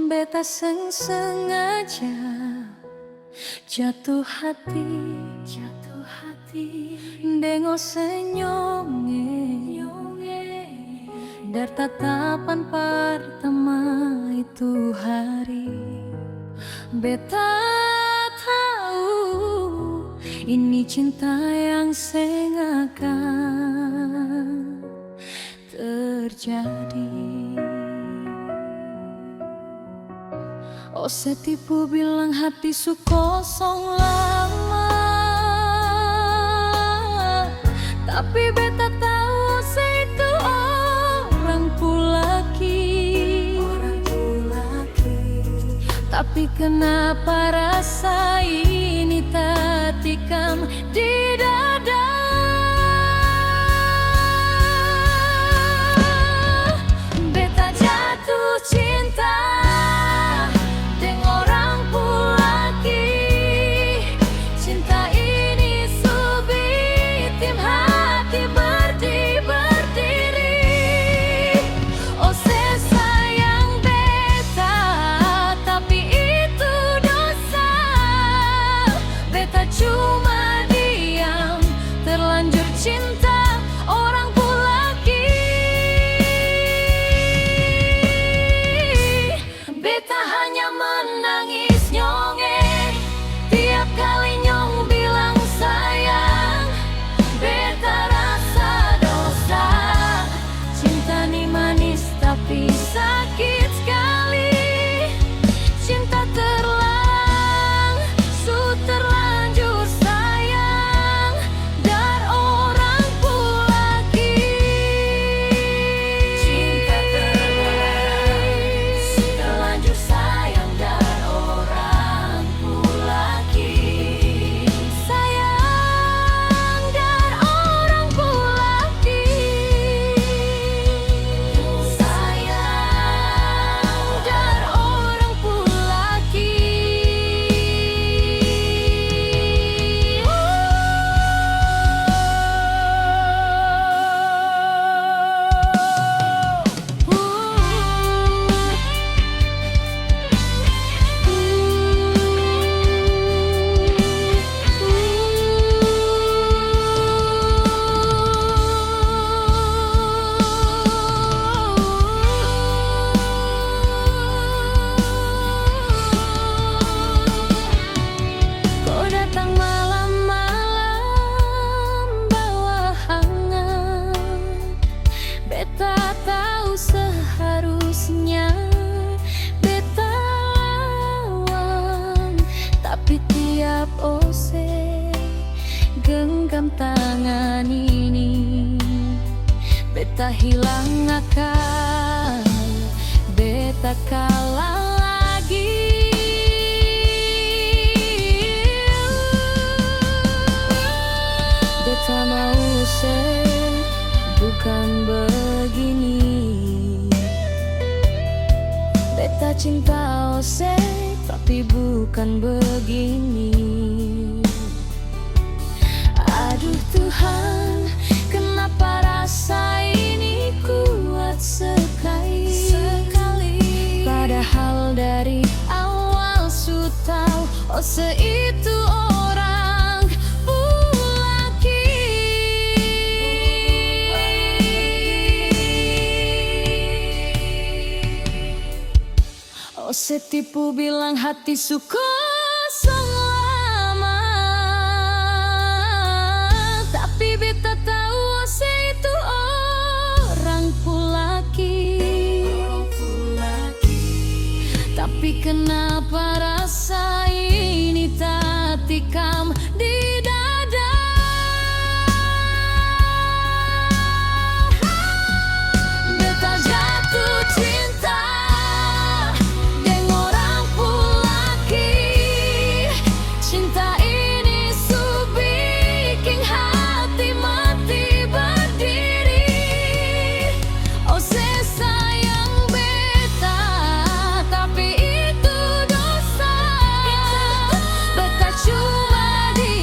Beta sengaja jatuh hati, dengo senyonge dari tatapan pertama itu hari. Beta tahu ini cinta yang akan terjadi. Oh setipu bilang hati su kosong lama, tapi beta tahu itu orang pulaki. Tapi kenapa rasa ini tak tikam di dada? Beta jatuh cinta cuma diam, terlanjur cinta orang pulaki. Beta hanya menangis nyonge tiap kali nyong bilang sayang. Beta rasa dosa, cinta ni manis tapi sakit sekali. Cinta seharusnya beta lawan, tapi tiap ose genggam tangan ini beta hilang akal, beta kalah lagi. Beta mau bukan begini. Beta cinta ose tapi bukan begini. Aduh Tuhan, kenapa rasa ini kuat sekali. Padahal dari awal su tahu ose itu orang pulaki. Ose tipu bilang hati su kosong lama, tapi beta tahu ose itu orang pulaki. Tapi kenapa rasa ini tak tikam di dada? Beta jatuh cinta dengan orang pulaki. Cinta ini su bikin hati mati berdiri. Oh sayang beta, tapi itu dosa. Beta cuma di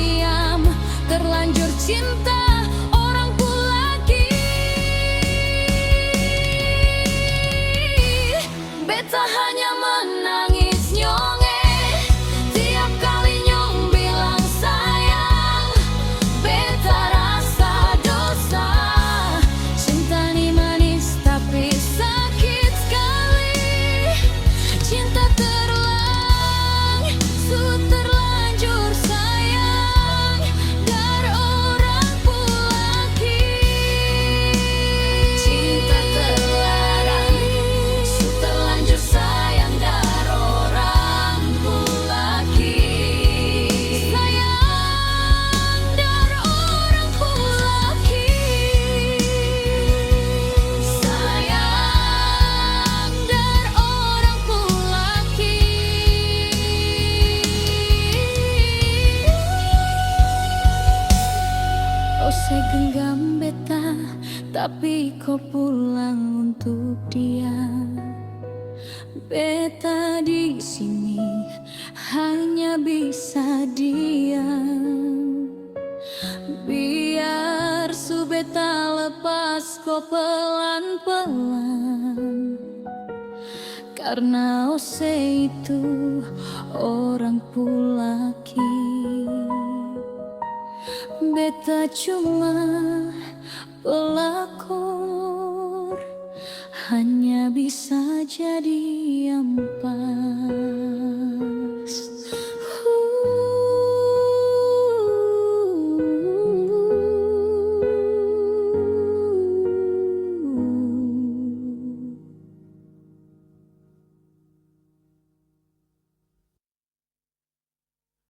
tapi kau pulang untuk dia. Beta di sini hanya bisa diam. Biar su beta lepas kau pelan-pelan, karena Ose itu orang Pulaki. Beta cuma pelakor, hanya bisa jadi ampas.